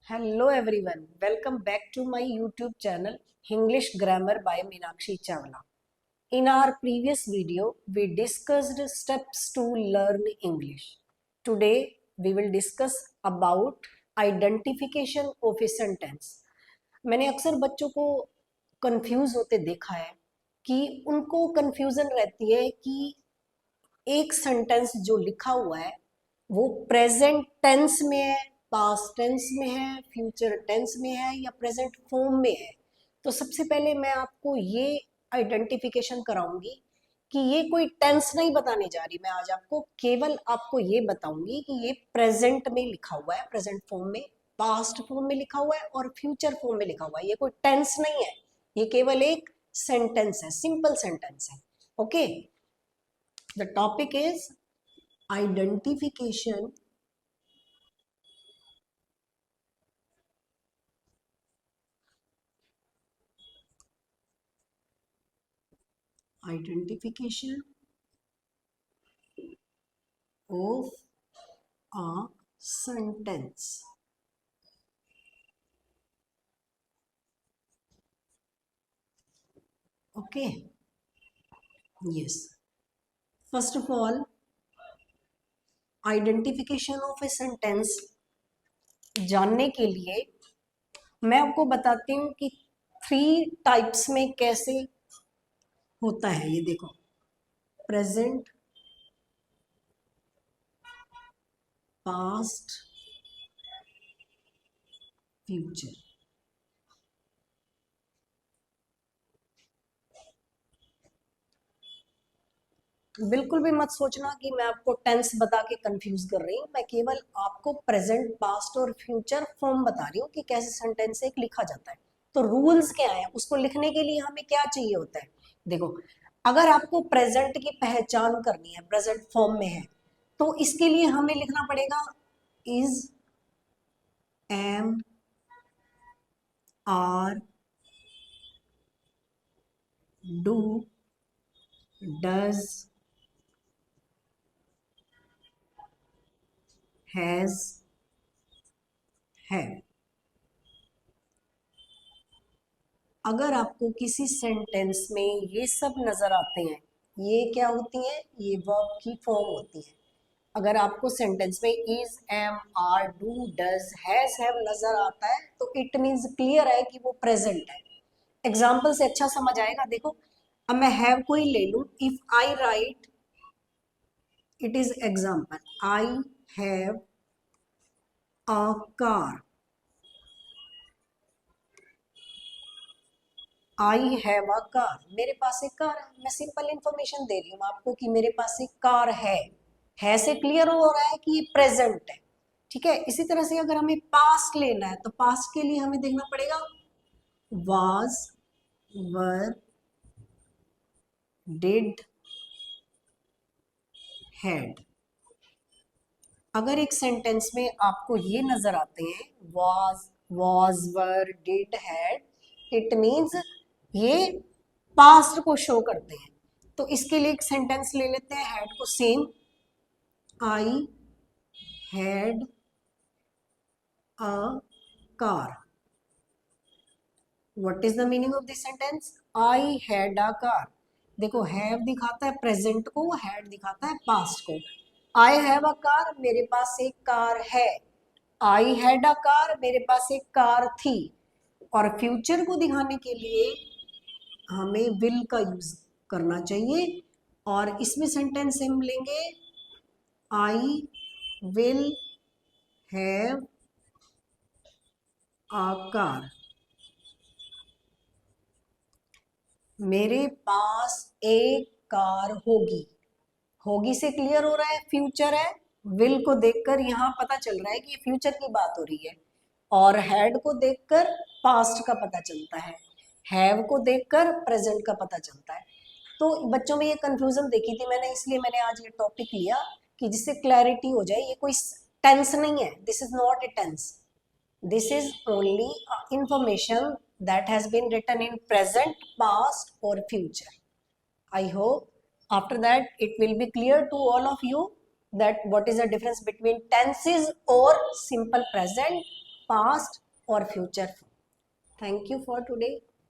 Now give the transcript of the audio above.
Hello everyone, welcome back to my YouTube channel English Grammar by Meenakshi Chawla. In our previous video, we discussed steps to learn English. Today, we will discuss about identification of a sentence. मैंने अक्सर बच्चों को confuse होते देखा है कि उनको confusion रहती है कि एक सेंटेंस जो लिखा हुआ है वो प्रेजेंट टेंस में है, पास्ट टेंस में है, फ्यूचर टेंस में है या प्रेजेंट फॉर्म में है। तो सबसे पहले मैं आपको ये आइडेंटिफिकेशन कराऊंगी कि ये कोई टेंस नहीं बताने जा रही, मैं आज आपको केवल आपको ये बताऊंगी कि ये प्रेजेंट में लिखा हुआ है, प्रेजेंट फॉर्म में, पास्ट फॉर्म में लिखा हुआ है और फ्यूचर फॉर्म में लिखा हुआ है। ये कोई टेंस नहीं है, ये केवल एक सेंटेंस है, सिंपल सेंटेंस है। Okay, the topic is identification identification of a sentence. Okay, yes. First of all, identification of a sentence जानने के लिए मैं आपको बताती हूँ कि 3 टाइप्स में कैसे होता है। ये देखो, प्रेजेंट, पास्ट, फ्यूचर। बिल्कुल भी मत सोचना कि मैं आपको टेंस बता के कंफ्यूज कर रही हूँ, मैं केवल आपको प्रेजेंट, पास्ट और फ्यूचर फॉर्म बता रही हूँ कि कैसे सेंटेंस एक लिखा जाता है। तो रूल्स क्या है, उसको लिखने के लिए हमें क्या चाहिए होता है। देखो, अगर आपको प्रेजेंट की पहचान करनी है, प्रेजेंट फॉर्म में है, तो इसके लिए हमें लिखना पड़ेगा is, am, are, do, does, has, है। अगर आपको किसी सेंटेंस में ये सब नजर आते हैं, ये क्या होती हैं, ये वर्ब की फॉर्म होती है। अगर आपको सेंटेंस में is, am, are, do, does, have नजर आता है तो इट मीन्स क्लियर है कि वो प्रेजेंट है। एग्जाम्पल से अच्छा समझ आएगा। देखो, अब मैं हैव को ही ले लूं। If I right, it is example, I have a car, I have a car, मेरे पास एक कार है। मैं सिंपल इंफॉर्मेशन दे रही हूँ आपको कि मेरे पास एक कार है से क्लियर हो रहा है कि ये प्रेजेंट है। ठीक है, इसी तरह से अगर हमें पास्ट लेना है तो पास्ट के लिए हमें देखना पड़ेगा वाज, वर, डिड, हैड। अगर एक सेंटेंस में आपको ये नजर आते हैं was, were, did, had, it means ये पास्ट को शो करते हैं। तो इसके लिए एक सेंटेंस ले लेते हैं हैड को same, I had a car. What is the meaning of this sentence, I had a car. देखो, हैव दिखाता है प्रेजेंट को, हैड दिखाता है पास्ट को। आई हैव अ कार, मेरे पास एक कार है। आई हैड अ कार, मेरे पास एक कार थी। और फ्यूचर को दिखाने के लिए हमें विल का यूज करना चाहिए और इसमें सेंटेंस हम लेंगे I will have a car. मेरे पास एक कार होगी। होगी से क्लियर हो रहा है फ्यूचर है। विल को देखकर यहाँ पता चल रहा है कि फ्यूचर की बात हो रही है। और हैड को देखकर पास्ट का पता चलता है। हैव को देखकर प्रेजेंट का पता चलता है। तो बच्चों में ये कंफ्यूजन देखी थी मैंने, इसलिए मैंने आज ये टॉपिक लिया कि जिससे क्लैरिटी हो जाए। ये कोई टेंस नहीं है, this is not a tense, this is only information that has been written in present, past or future. I hope after that it will be clear to all of you that what is the difference between tenses or simple present past or future form. Thank you for today.